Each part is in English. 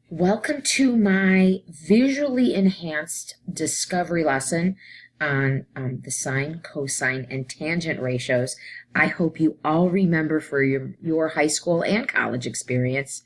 Welcome to my visually enhanced discovery lesson on the sine, cosine, and tangent ratios. I hope you all remember for your high school and college experience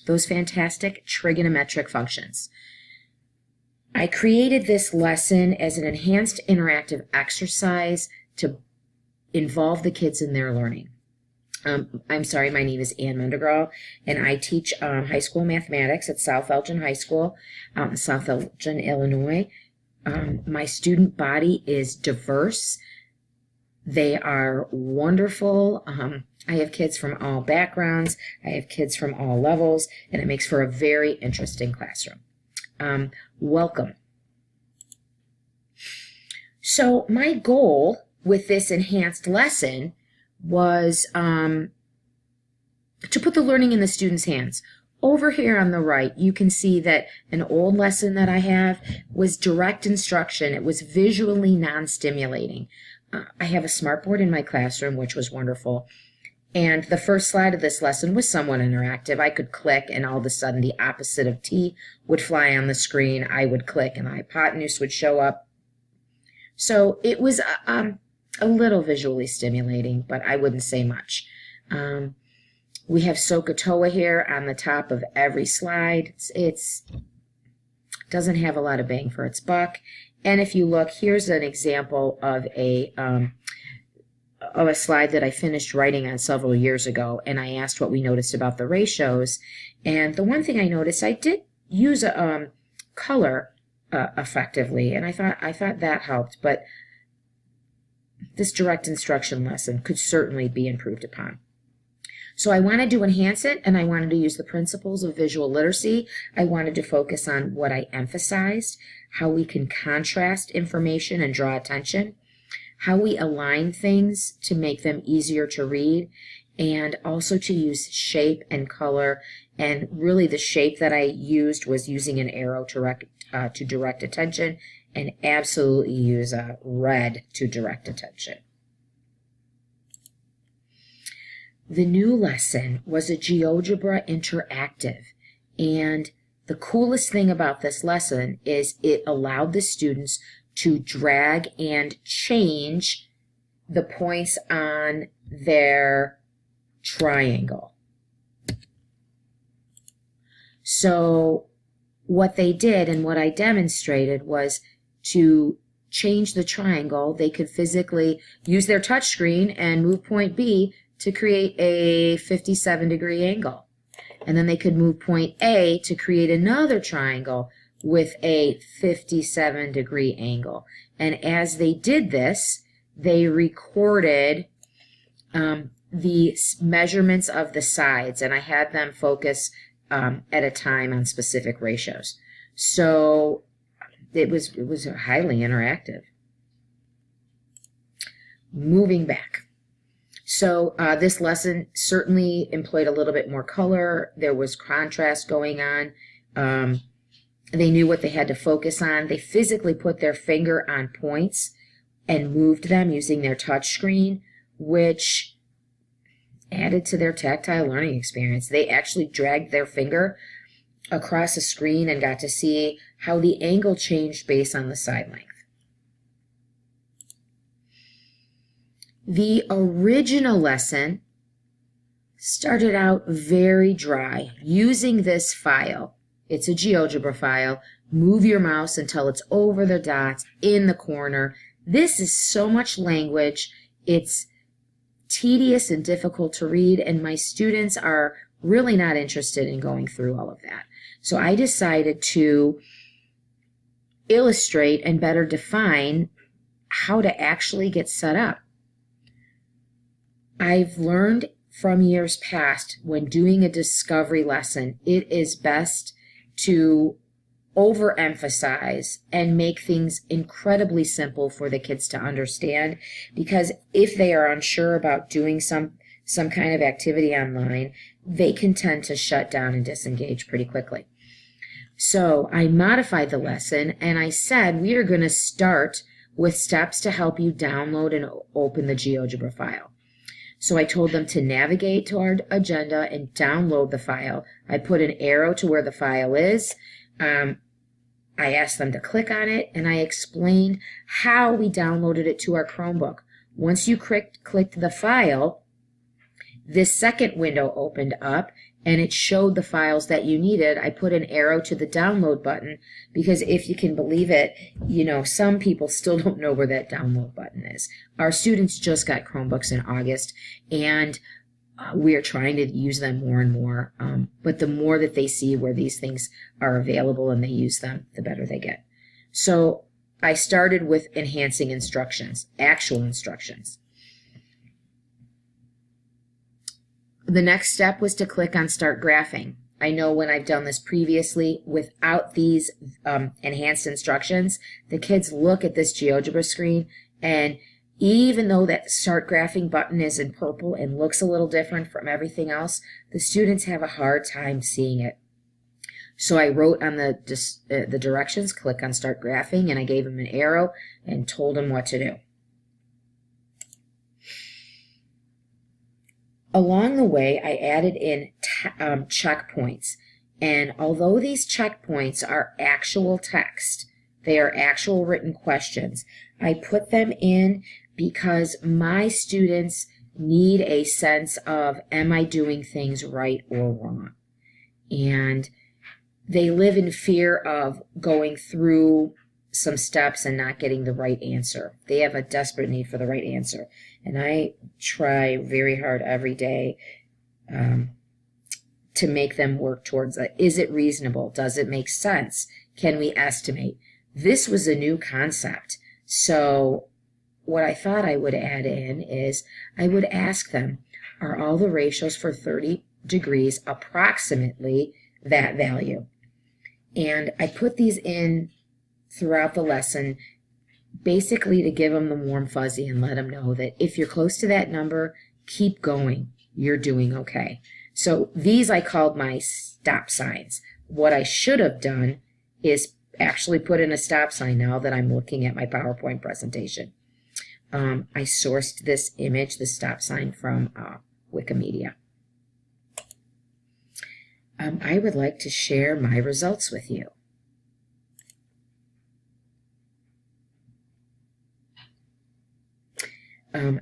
those fantastic trigonometric functions. I created this lesson as an enhanced interactive exercise to involve the kids in their learning. I'm sorry, my name is Ann Mendergraw, and I teach high school mathematics at South Elgin High School out in South Elgin, Illinois. My student body is diverse. They are wonderful. I have kids from all backgrounds. I have kids from all levels, and it makes for a very interesting classroom. Welcome. So my goal with this enhanced lesson was to put the learning in the student's hands. Over here on the right, you can see that an old lesson that I have was direct instruction. It was visually non-stimulating. I have a smartboard in my classroom, which was wonderful. And the first slide of this lesson was somewhat interactive. I could click, and all of a sudden the opposite of T would fly on the screen. I would click, and the hypotenuse would show up. So it was a little visually stimulating, but I wouldn't say much. We have SOHCAHTOA here on the top of every slide. It's doesn't have a lot of bang for its buck. And if you look, here's an example of a slide that I finished writing on several years ago, and I asked what we noticed about the ratios. And the one thing I noticed, I did use a color effectively, and I thought that helped, but this direct instruction lesson could certainly be improved upon. So I wanted to enhance it, and I wanted to use the principles of visual literacy. I wanted to focus on what I emphasized, how we can contrast information and draw attention, how we align things to make them easier to read, and also to use shape and color. And really the shape that I used was using an arrow to direct attention, and absolutely use a red to direct attention. The new lesson was a GeoGebra interactive, and the coolest thing about this lesson is it allowed the students to drag and change the points on their triangle. So what they did and what I demonstrated was to change the triangle. They could physically use their touch screen and move point B to create a 57-degree angle. And then they could move point A to create another triangle with a 57-degree angle. And as they did this, they recorded the measurements of the sides, and I had them focus at a time on specific ratios. So it was highly interactive. Moving back. So this lesson certainly employed a little bit more color. There was contrast going on. They knew what they had to focus on. They physically put their finger on points and moved them using their touch screen, which added to their tactile learning experience. They actually dragged their finger across a screen and got to see how the angle changed based on the side length. The original lesson started out very dry using this file. It's a GeoGebra file. Move your mouse until it's over the dots in the corner. This is so much language. It's tedious and difficult to read, and my students are really not interested in going through all of that. So I decided to illustrate and better define how to actually get set up. I've learned from years past when doing a discovery lesson, it is best to overemphasize and make things incredibly simple for the kids to understand, because if they are unsure about doing some kind of activity online, they can tend to shut down and disengage pretty quickly. So I modified the lesson, and I said we are going to start with steps to help you download and open the GeoGebra file. So I told them to navigate to our agenda and download the file. I put an arrow to where the file is. I asked them to click on it, and I explained how we downloaded it to our Chromebook. Once you clicked the file, this second window opened up, and it showed the files that you needed. I put an arrow to the download button because, if you can believe it, some people still don't know where that download button is. Our students just got Chromebooks in August, and we are trying to use them more and more. But the more that they see where these things are available and they use them, the better they get. So I started with enhancing instructions, actual instructions. The next step was to click on Start Graphing. I know when I've done this previously without these enhanced instructions, the kids look at this GeoGebra screen, and even though that Start Graphing button is in purple and looks a little different from everything else, the students have a hard time seeing it. So I wrote on the directions, click on Start Graphing, and I gave them an arrow and told them what to do. Along the way, I added in checkpoints, and although these checkpoints are actual text, they are actual written questions, I put them in because my students need a sense of, am I doing things right or wrong? And they live in fear of going through some steps and not getting the right answer. They have a desperate need for the right answer. And I try very hard every day to make them work towards that. Is it reasonable? Does it make sense? Can we estimate? This was a new concept. So what I thought I would add in is I would ask them, are all the ratios for 30 degrees approximately that value? And I put these in throughout the lesson, basically to give them the warm fuzzy and let them know that if you're close to that number, keep going. You're doing okay. So these I called my stop signs. What I should have done is actually put in a stop sign now that I'm looking at my PowerPoint presentation. I sourced this image, the stop sign, from Wikimedia. I would like to share my results with you.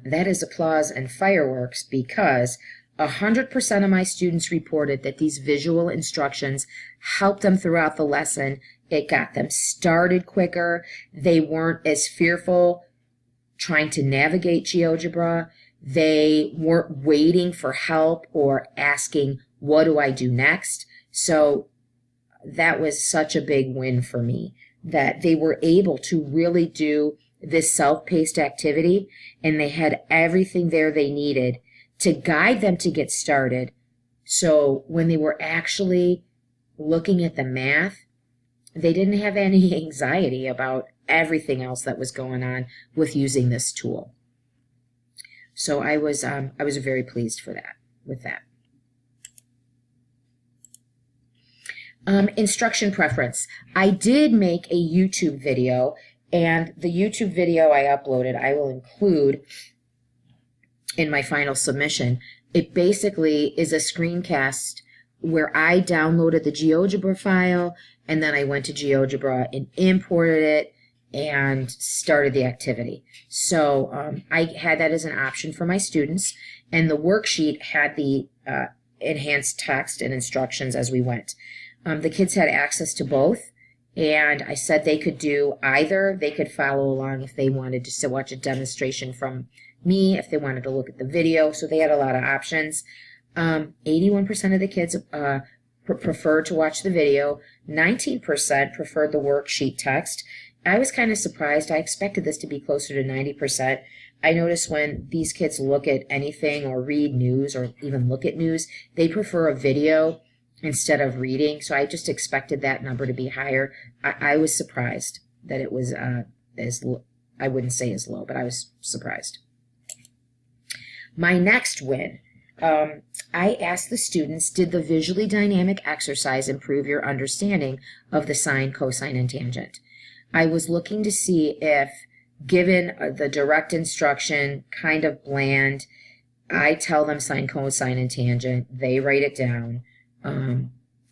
That is applause and fireworks because 100% of my students reported that these visual instructions helped them throughout the lesson. It got them started quicker. They weren't as fearful trying to navigate GeoGebra. They weren't waiting for help or asking, what do I do next? So that was such a big win for me, that they were able to really do this self-paced activity, and they had everything there they needed to guide them to get started. So when they were actually looking at the math, they didn't have any anxiety about everything else that was going on with using this tool. So I was very pleased with that. Instruction preference. I did make a YouTube video, and the YouTube video I uploaded, I will include in my final submission. It basically is a screencast where I downloaded the GeoGebra file, and then I went to GeoGebra and imported it and started the activity. So I had that as an option for my students, and the worksheet had the enhanced text and instructions as we went. The kids had access to both, and I said they could do either. They could follow along if they wanted to watch a demonstration from me, if they wanted to look at the video. So they had a lot of options. 81% of the kids preferred to watch the video. 19% preferred the worksheet text. I was kind of surprised. I expected this to be closer to 90%. I notice when these kids look at anything or read news or even look at news, they prefer a video instead of reading. So I just expected that number to be higher. I was surprised that it was I wouldn't say as low, but I was surprised. My next win. I asked the students, did the visually dynamic exercise improve your understanding of the sine, cosine, and tangent? I was looking to see if, given the direct instruction, kind of bland, I tell them sine, cosine, and tangent. They write it down.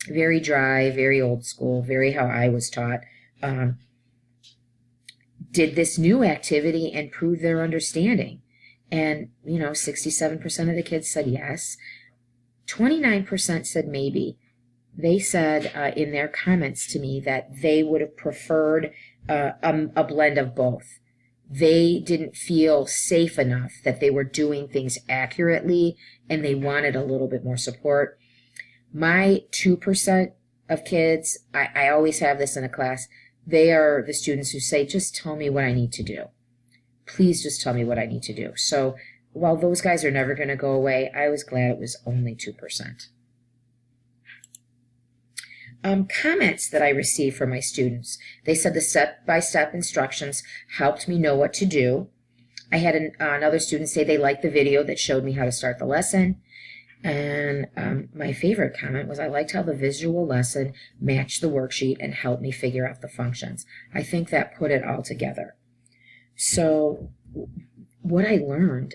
Very dry, very old school, very how I was taught. Did this new activity improve their understanding? And, 67% of the kids said yes. 29% said maybe. They said in their comments to me that they would have preferred a blend of both. They didn't feel safe enough that they were doing things accurately, and they wanted a little bit more support. My 2% of kids, I always have this in a class, they are the students who say, just tell me what I need to do. Please just tell me what I need to do. So while those guys are never going to go away, I was glad it was only 2%. Comments that I received from my students. They said the step-by-step instructions helped me know what to do. I had another student say they liked the video that showed me how to start the lesson. And my favorite comment was, I liked how the visual lesson matched the worksheet and helped me figure out the functions. I think that put it all together. So what I learned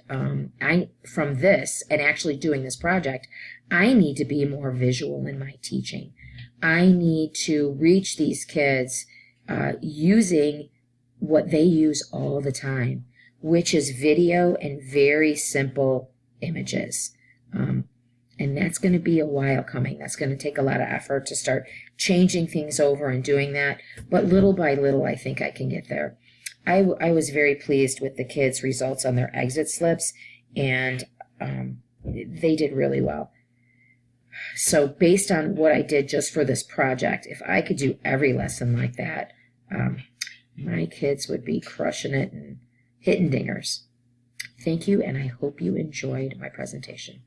from this and actually doing this project, I need to be more visual in my teaching. I need to reach these kids using what they use all the time, which is video and very simple images. And that's going to be a while coming. That's going to take a lot of effort to start changing things over and doing that. But little by little, I think I can get there. I was very pleased with the kids' results on their exit slips, and they did really well. So based on what I did just for this project, if I could do every lesson like that, my kids would be crushing it and hitting dingers. Thank you, and I hope you enjoyed my presentation.